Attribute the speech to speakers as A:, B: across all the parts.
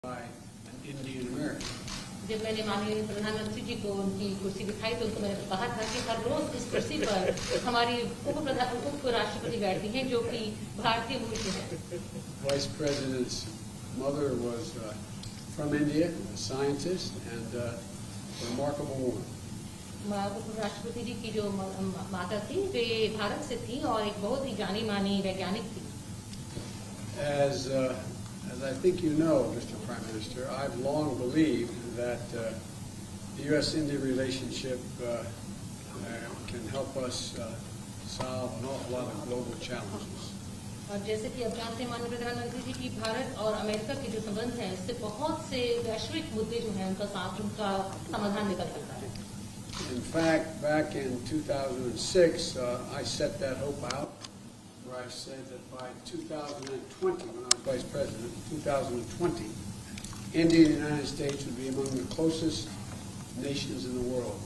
A: by an Indian American.
B: जब मैंने माननीय प्रधानमंत्री जी को उनकी कुर्सी दिखाई तो उनको मैंने कहा था कि हर रोज इस कुर्सी पर हमारी उप राष्ट्रपति बैठती हैं जो कि भारतीय मूल के हैं.
A: Vice President's mother was from India, a scientist and a remarkable woman.
B: उप राष्ट्रपति जी की जो माता थी वे भारत से थी और एक बहुत ही जानी मानी वैज्ञानिक थी.
A: As I think you know, Mr. Prime Minister, I've long believed that the U.S.-India relationship can help us solve an awful lot of global challenges.
B: और जैसे कि अब जानते हैं माननीय प्रधानमंत्री जी की भारत और अमेरिका के जो संबंध हैं इससे बहुत से वैश्विक मुद्दे जो हैं उनका समाधान निकल सकता है.
A: In fact, back in 2006, I set that hope out, where I said that by 2020, when I was Vice President, 2020, India and the United States would be among the closest nations in the world.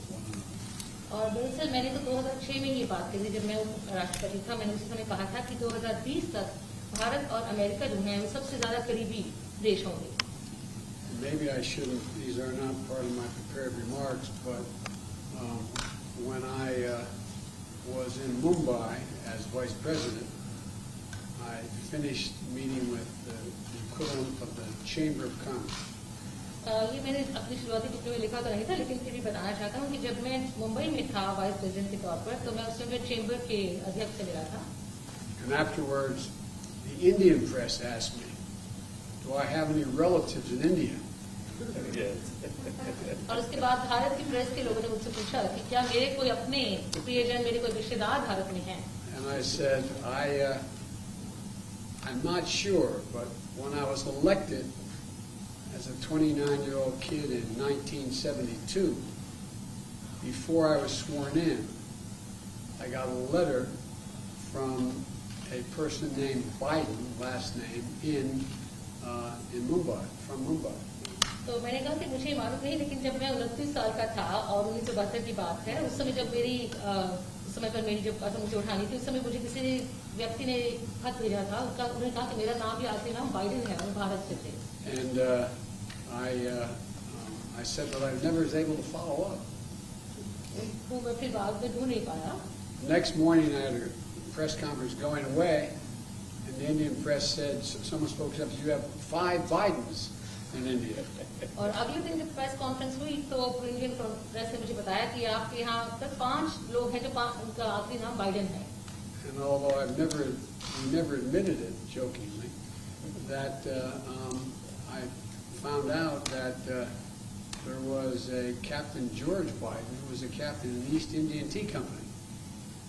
B: और दरअसल मैंने तो 2006 में ये बात कही जब मैं राष्ट्रपति था. मैंने उसी समय कहा था कि 2020 तक भारत और अमेरिका जो हैं वो सबसे ज्यादा करीबी देश होंगे.
A: Maybe I shouldn't, these are not part of my prepared remarks, but when I was in Mumbai as Vice President, I finished meeting with the equivalent of the Chamber of Commerce.
B: ये मैंने अपनी शुरुआती टिप्पणी में लिखा तो नहीं था लेकिन फिर भी बताना चाहता हूँ कि जब मैं मुंबई में था वाइस प्रेसिडेंट के तौर पर तो मैं उस समय चेंबर के अध्यक्ष से मिला था.
A: And afterwards, the Indian press asked me, "Do I have any relatives in India?"
B: और उसके बाद भारत की प्रेस के लोगों ने मुझसे पूछा कि क्या मेरे कोई अपने प्रियजन मेरे कोई रिश्तेदार भारत में हैं.
A: And I said, I'm not sure, but when I was elected as a 29-year-old kid in 1972, before I was sworn in, I got a letter from a person named Biden, last name, in Mumbai, from Mumbai.
B: तो मैंने कहा कि मुझे मालूम नहीं लेकिन जब मैं 29 साल का था और 1972 की बात है उस समय जब उस समय पर मेरी जब मुझे उठानी थी उस समय मुझे किसी व्यक्ति ने खत भेजा था. उन्होंने कहा कि मेरा नाम भी आखिरी नाम बाइडेन है और भारत से थे.
A: And I said that I never was able to follow up.
B: तो मैं फिर बाद में ढूंढ नहीं पाया.
A: Next morning I had a press conference going away and the Indian press said, someone spoke up, you have 5 Bidens in India.
B: और अगले दिन जब प्रेस कॉन्फ्रेंस हुई तो इंडियन प्रेस ने मुझे बताया कि आपके यहाँ तक 5 लोग हैं जो उनका आखिरी नाम बाइडेन है.
A: And although we never admitted it jokingly, that I found out that there was a Captain George Biden who was a captain in the East Indian Tea Company.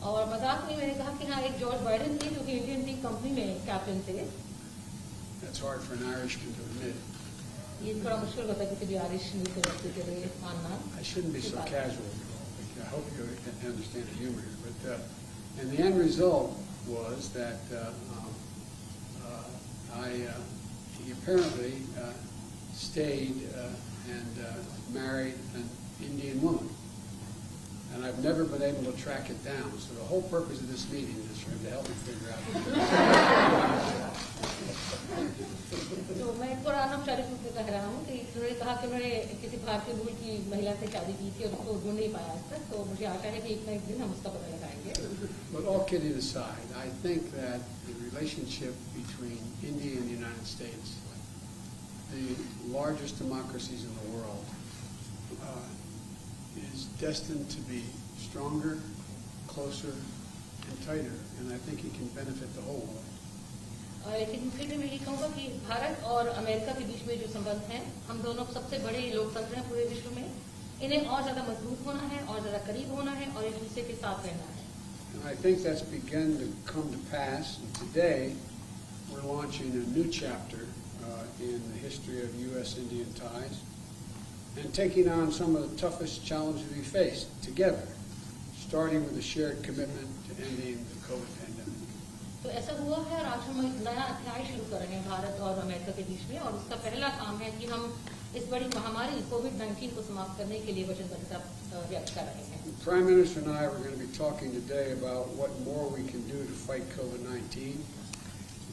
B: और मजाक में मैंने कहा कि हाँ एक जॉर्ज बाइडेन थे जो कि इंडियन टी कंपनी में कैप्टन थे.
A: That's hard for an Irishman to admit.
B: ये थोड़ा मुश्किल होता है किसी भी आरिश व्यक्ति के लिए मानना.
A: I shouldn't be so casual. I hope you understand the humor here. But and the end result was that he apparently stayed and married an Indian woman. And I've never been able to track it down. So the whole purpose of this meeting is for him to help me figure out.
B: तो मैं थोड़ा अनौपचारिक रूप में कह रहा हूँ कि उन्होंने कहा कि उन्होंने किसी भारतीय मूल की महिला से शादी की थी और उसको ढूंढ नहीं पाया आज तक. तो मुझे आशा है कि एक न एक दिन हम उसका पता लगाएंगे.
A: But all kidding aside, I think that the relationship between India and the United States, the largest democracies in the world, is destined to be stronger, closer, and tighter. And I think it can benefit the whole world.
B: लेकिन फिर भी मैं ये कहूँगा कि भारत और America के बीच में जो संबंध हैं हम दोनों सबसे बड़े लोकतंत्र हैं पूरे विश्व में. इन्हें और ज्यादा मजबूत होना है और ज्यादा करीब होना है और एक दूसरे के साथ रहना है.
A: And I think that's begun to come to pass. And today we're launching a new chapter in the history of U.S.-Indian ties and taking on some of the toughest challenges we face together, starting with a shared commitment to ending the COVID pandemic.
B: तो ऐसा हुआ है और आज हम एक नया अध्याय शुरू कर रहे हैं भारत और अमेरिका के बीच में और उसका पहला काम है कि हम इस बड़ी महामारी कोविड-19 को समाप्त करने के लिए वचनबद्धता व्यक्त कर रहे हैं.
A: The Prime Minister and I are going to be talking today about what more we can do to fight COVID-19,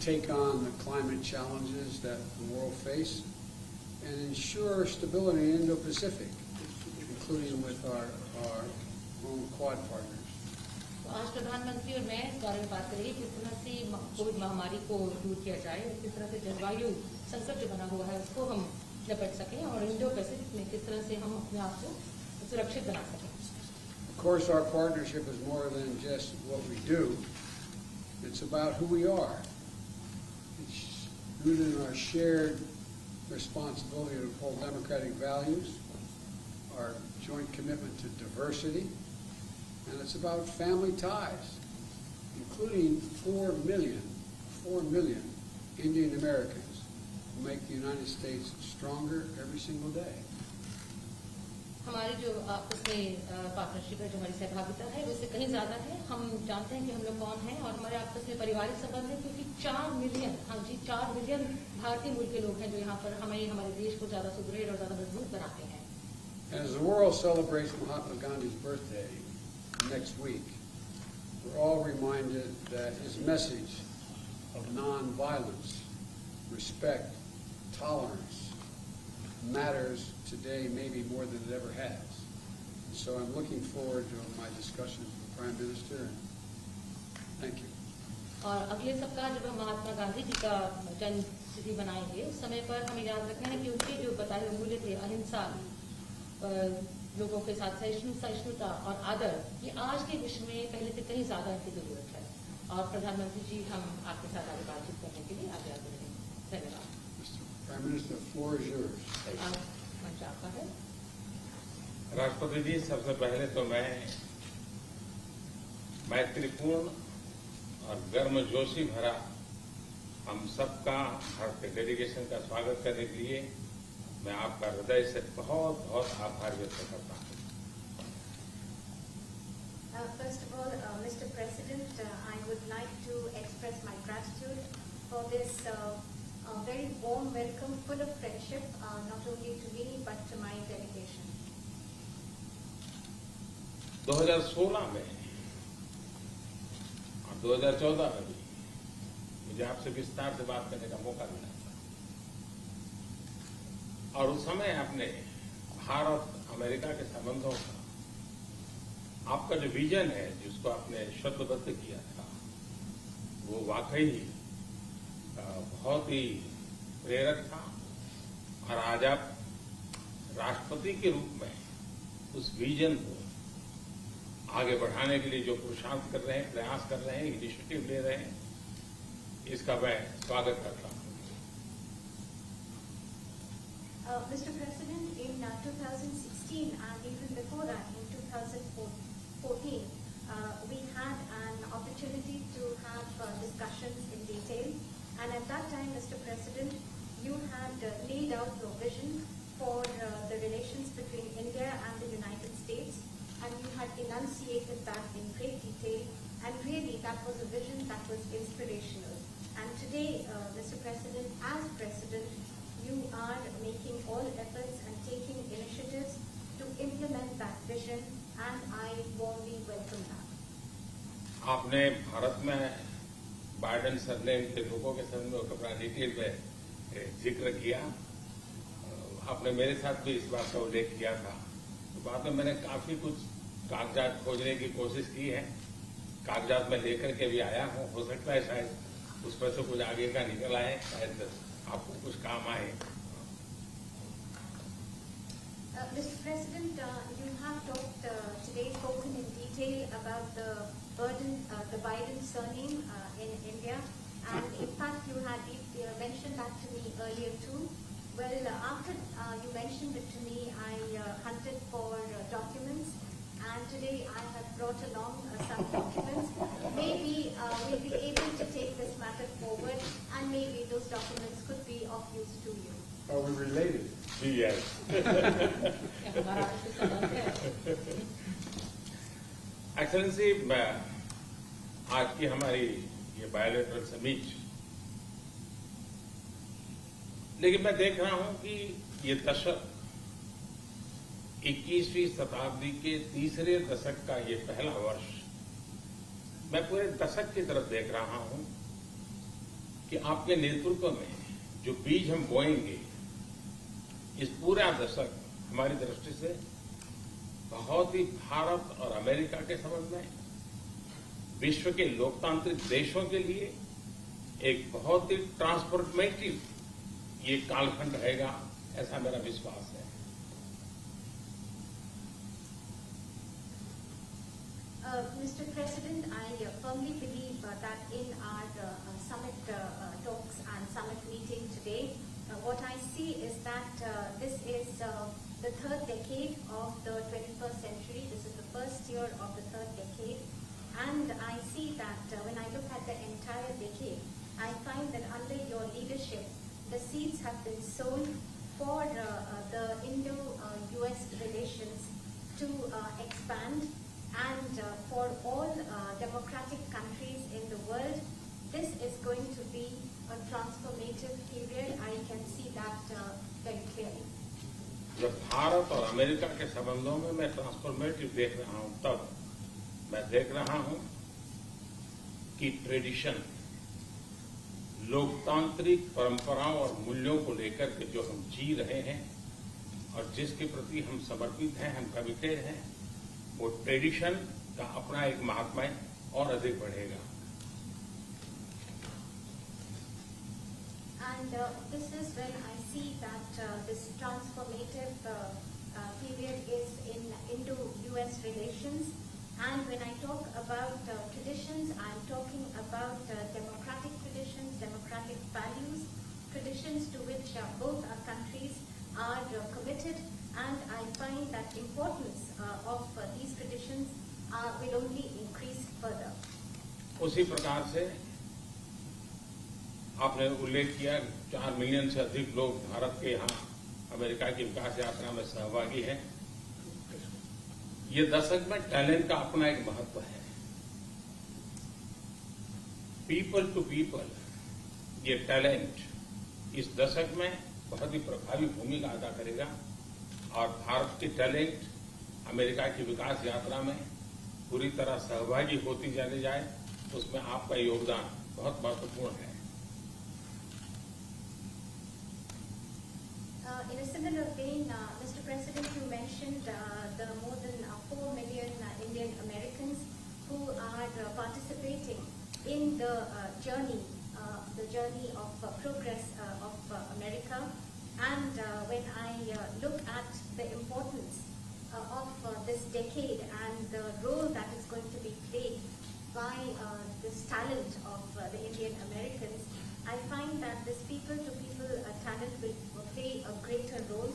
A: take on the climate challenges that the world face, and ensure stability in Indo-Pacific, including with our own Quad partners.
B: तो आज प्रधानमंत्री और मैं इस बारे में बात करेंगे किस तरह से कोविड महामारी को दूर किया जाए और किस तरह से जलवायु संकट जो बना हुआ है उसको हम निपट सकें और इंडो पैसिफिक में किस तरह से हम अपने आप को सुरक्षित बना सकें.
A: Of course, our partnership is more than just what we do. It's about who we are. It's rooted in our shared responsibility to uphold democratic values, our joint commitment to diversity, and it's about family ties, including 4 million Indian Americans who make the United States stronger every single day.
B: हमारी जो आपस में partnership है, जो हमारी सहभागिता है, उससे कहीं ज्यादा है. हम जानते हैं कि हम लोग कौन हैं और हमारे आपस में पारिवारिक संबंध है, क्योंकि 4 मिलियन, हाँ जी 4 मिलियन भारतीय मूल के लोग हैं जो यहाँ पर हमें हमारे देश को ज्यादा सुदृढ़ और ज्यादा मजबूत बनाते हैं.
A: As the world celebrates Mahatma Gandhi's birthday next week, we're all reminded that his message of non-violence, respect, tolerance matters today maybe more than it ever has. So I'm looking forward to my discussions with the Prime Minister, and thank you.
B: और अगले सप्ताह जब हम महात्मा गांधी जी का जन्म तिथि मनाएंगे, उस समय पर हमें याद रखना है कि उनके जो बताए हुए मूल्य थे, अहिंसा, लोगों के साथ सहिष्णुता और आदर, ये आज के विश्व में पहले से कहीं ज्यादा इनकी जरूरत है. और प्रधानमंत्री जी, हम आपके साथ आगे बातचीत करने के लिए आगे आते हैं. धन्यवाद.
A: Prime Minister, the floor is yours.
B: आज मंच आपका है.
C: राष्ट्रपति जी, सबसे पहले तो मैं मैत्रीपूर्ण और गर्मजोशी भरा हम सबका भारत के डेलीगेशन का स्वागत करने के लिए मैं आपका हृदय से बहुत बहुत आभार व्यक्त करता हूँ.
D: First of all, Mr. President, I would like to express my gratitude for this very warm welcome, full of friendship, not only to me but to my delegation.
C: 2016 में और 2014 में भी मुझे आपसे विस्तार से बात करने का मौका मिला था और उस समय आपने भारत अमेरिका के संबंधों का आपका जो विजन है, जिसको आपने शब्दबद्ध किया था, वो वाकई बहुत ही प्रेरक था. और आज आप राष्ट्रपति के रूप में उस विजन को आगे बढ़ाने के लिए जो पुरुषार्थ कर रहे हैं, प्रयास कर रहे हैं, इनिशिएटिव ले रहे हैं, इसका मैं स्वागत करता हूं.
D: Mr. President, in 2016 and even before that, in 2014, we had an opportunity to have discussions in detail. And at that time, Mr. President, you had laid out your vision for the relations between India and the United States, and you had enunciated that in great detail. And really, that was a vision that was inspirational. And today, Mr. President, as President, you are making all efforts and taking initiatives to implement that vision, and I warmly welcome that.
C: आपने भारत में Biden surname के लोगों के संबंध में अपना detail में जिक्र किया. आपने मेरे साथ भी इस बात का उल्लेख किया था. तो बाद में मैंने काफी कुछ कागजात खोजने की कोशिश की है. कागजात में लेकर के भी आया हूं. हो सकता है शायद उसमें से कुछ आगे का निकल आए, शायद आपको कुछ काम आए.
D: Mr. President, you have talked today, spoken in detail about the Biden surname in India, and in fact you had mentioned that to me earlier too. Well, after you mentioned it to me, I hunted for documents, and today I have brought along some documents. Maybe we'll be able to take this matter forward, and maybe those documents could be of use to you.
A: Are we related?
C: Yes. Excellency, आज की हमारी ये bilateral summit, लेकिन मैं देख रहा हूं कि ये दशक 21वीं शताब्दी के तीसरे दशक का ये पहला वर्ष, मैं पूरे दशक की तरफ देख रहा हूं कि आपके नेतृत्व में जो बीज हम बोएंगे इस पूरा दशक हमारी दृष्टि से बहुत ही भारत और अमेरिका के संबंध में, विश्व के लोकतांत्रिक देशों के लिए एक बहुत ही ट्रांसफॉर्मेटिव ये कालखंड रहेगा, ऐसा मेरा विश्वास है।
D: Mr. President, I firmly believe that in our summit talks and summit meeting today, what I see is that this is the third decade of the 21st century. This is the first year of the third decade. And I see that when I look at the entire decade, I find that under your leadership, the seeds have been sown for the Indo-US relations to expand. And for all democratic countries in the world, this is going to be a transformative period. I can see that very clearly.
C: जब भारत और America के संबंधों में मैं transformative देख रहा हूं, तब मैं देख रहा हूं कि ट्रेडिशन, लोकतांत्रिक परंपराओं और मूल्यों को लेकर के जो हम जी रहे हैं और जिसके प्रति हम समर्पित हैं, हम कमिटेड हैं, वो ट्रेडिशन का अपना एक महात्म्य और अधिक बढ़ेगा।
D: And this is when I see that this transformative period is in Indo-US relations. And when I talk about traditions, I'm talking about democratic traditions, democratic values, traditions to which both our countries are committed. And I find that importance of these traditions will only increase further.
C: उसी प्रकार से आपने उल्लेख किया 4 million से अधिक लोग भारत के यहाँ अमेरिका की विकास यात्रा में सहभागी हैं। ये दशक में टैलेंट का अपना एक महत्व है। पीपल टू पीपल, ये टैलेंट इस दशक में बहुत ही प्रभावी भूमिका अदा करेगा और भारत की टैलेंट अमेरिका की विकास यात्रा में पूरी तरह सहभागी होती चली जाए, उसमें आपका योगदान बहुत महत्वपूर्ण है।
D: In a similar vein, Mr. President, you mentioned the more than 4 million Indian Americans who are participating in the journey of progress of America. And when I look at the importance of this decade and the role that is going to be played by this talent of the Indian Americans, I find that this people-to-people talent will play a greater role,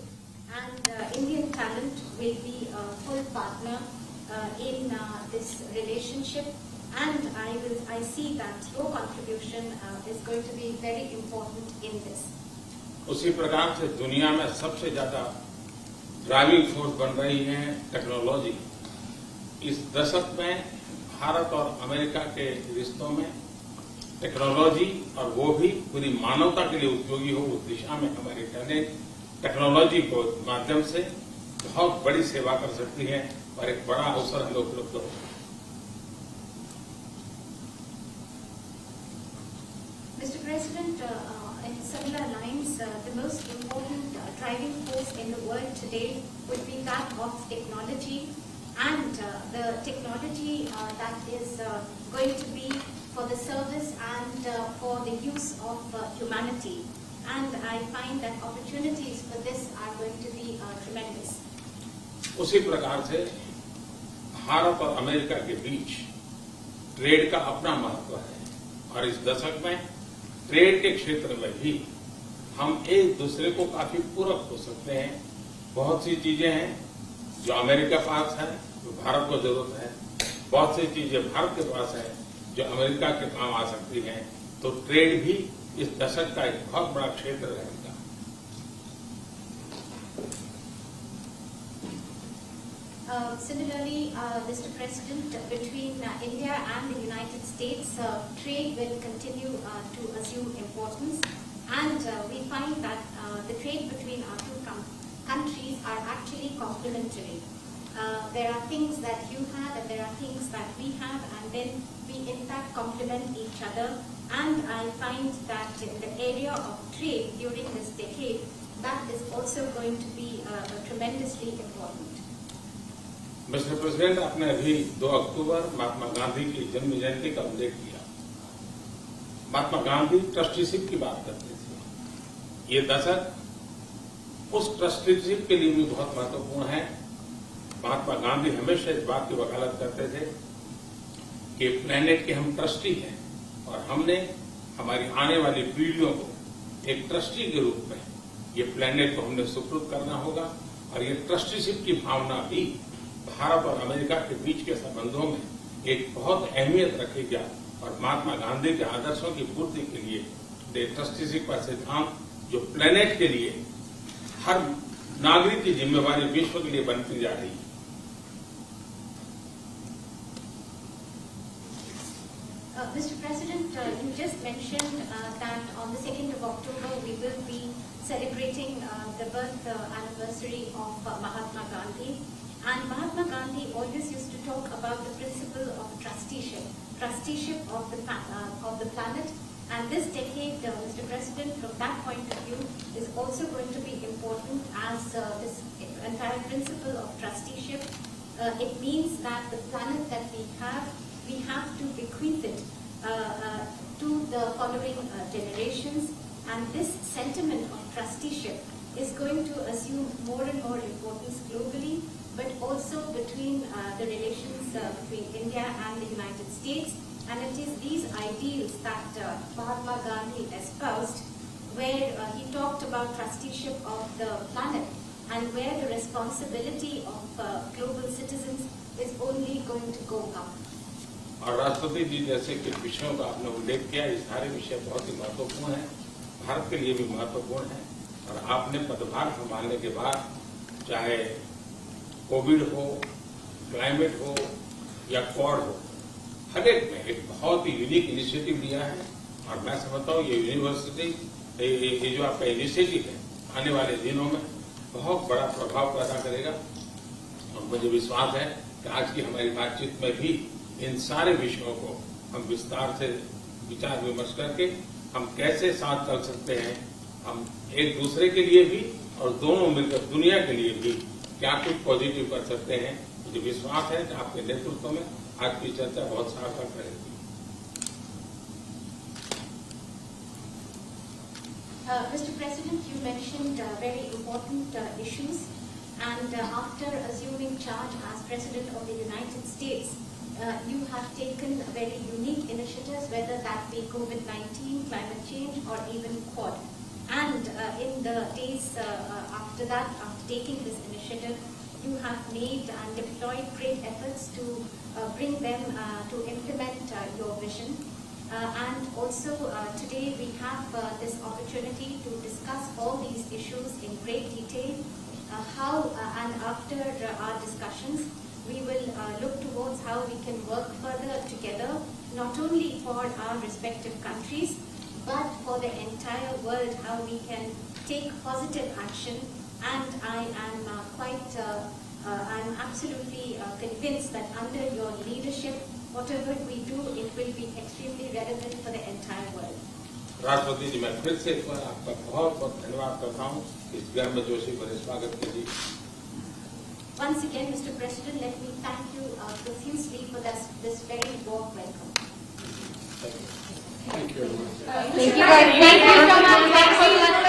D: and Indian talent will be a full partner in this relationship. And I see that your contribution is going to be very important in this.
C: उसी प्रकार से दुनिया में सबसे ज्यादा driving force बन रही है टेक्नोलॉजी। इस दशक में भारत और अमेरिका के रिश्तों में टेक्नोलॉजी, और वो भी पूरी मानवता के लिए उपयोगी हो, उस दिशा में हमारी टेक्नोलॉजी को माध्यम से बहुत बड़ी सेवा कर सकती है और एक बड़ा अवसर हमें उपलब्ध हो।
D: Mr. President, in similar lines, the most important driving force in the world today would be that of technology, and the technology that is going to be for the service and for the use of humanity. And I find that opportunities for this are going to be tremendous.
C: उसी प्रकार से भारत और America के बीच trade का अपना महत्व है और इस दशक में ट्रेड के क्षेत्र में भी हम एक दूसरे को काफी पूरक हो सकते हैं। बहुत सी चीजें हैं जो अमेरिका के पास है, जो भारत को जरूरत है, बहुत सी चीजें भारत के पास है जो अमेरिका के काम आ सकती हैं। तो ट्रेड भी इस दशक का एक बहुत बड़ा क्षेत्र रहेगा।
D: Similarly, Mr. President, between India and the United States, trade will continue to assume importance, and we find that the trade between our two countries are actually complementary. There are things that you have and there are things that we have, and then we in fact complement each other. And I find that in the area of trade during this decade, that is also going to be tremendously important.
C: Mister president, आपने अभी 2 अक्टूबर महात्मा गांधी की जन्म जयंती का उल्लेख किया। Mahatma Gandhi trusteeship की बात करते थे। ये दशक उस ट्रस्टीशिप के लिए भी बहुत महत्वपूर्ण है। महात्मा गांधी हमेशा इस बात की वकालत करते थे कि प्लेनेट के हम ट्रस्टी हैं और हमने हमारी आने वाली पीढ़ियों को एक ट्रस्टी के रूप में ये प्लेनेट को हमने सुपुर्द करना होगा और ये ट्रस्टीशिप की भावना भी भारत और अमेरिका के बीच के संबंधों में एक बहुत अहमियत रखेगा और महात्मा गांधी के आदर्शों की पूर्ति के लिए ट्रस्टीशिप का सिद्धांत जो प्लेनेट के लिए हर नागरिक की जिम्मेवारी विश्व के लिए बनती जा रही है।
D: Mr. President, you just mentioned that on the 2nd of October we will be celebrating the birth anniversary of Mahatma Gandhi. And Mahatma Gandhi always used to talk about the principle of trusteeship of the planet. And this decade, Mr. President, from that point of view, is also going to be important as this entire principle of trusteeship. It means that the planet that we have to bequeath it to the following generations, and this sentiment of trusteeship is going to assume more and more importance globally, but also between the relations between India and the United States. And it is these ideals that Mahatma Gandhi espoused, where he talked about trusteeship of the planet and where the responsibility of global citizens is only going to go up.
C: और राष्ट्रपति जी जैसे कि विषयों का आपने उल्लेख किया, ये सारे विषय बहुत ही महत्वपूर्ण हैं, भारत के लिए भी महत्वपूर्ण है। और आपने पदभार संभालने के बाद चाहे कोविड हो, क्लाइमेट हो या क्वाड हो, हर एक में एक बहुत ही यूनिक इनिशिएटिव लिया है। और मैं समझता हूँ ये यूनिवर्सिटी, ये जो आपका इनिशिएटिव है, आने वाले दिनों में बहुत बड़ा प्रभाव पैदा करेगा। और मुझे विश्वास है कि आज की हमारी बातचीत में भी इन सारे विषयों को हम विस्तार से विचार विमर्श करके हम कैसे साथ चल सकते हैं, हम एक दूसरे के लिए भी और दोनों मिलकर दुनिया के लिए भी क्या कुछ पॉजिटिव कर सकते हैं। मुझे विश्वास है कि आपके नेतृत्व में आज की चर्चा बहुत सार्थक रहेगी।
D: Mr. President, you mentioned very important issues, and after assuming charge as President of the United States, you have taken very unique initiatives, whether that be COVID-19, climate change, or even Quad. And in the days after that, after taking this initiative, you have made and deployed great efforts to bring them to implement your vision. And also today we have this opportunity to discuss all these issues in great detail. And after our discussions, we will look towards how we can work further together, not only for our respective countries, but for the entire world, how we can take positive action. And I am I'm absolutely convinced that under your leadership, whatever we do, it will be extremely relevant for the entire world.
C: राष्ट्रपति जी, मैं फिर से एक बार आपका बहुत बहुत धन्यवाद करता हूँ इस गर्मजोशी भरे स्वागत के लिए।
D: Once again, Mr. President, let me thank you profusely for this very warm welcome.
A: Thank you very much.
B: Thank you so much.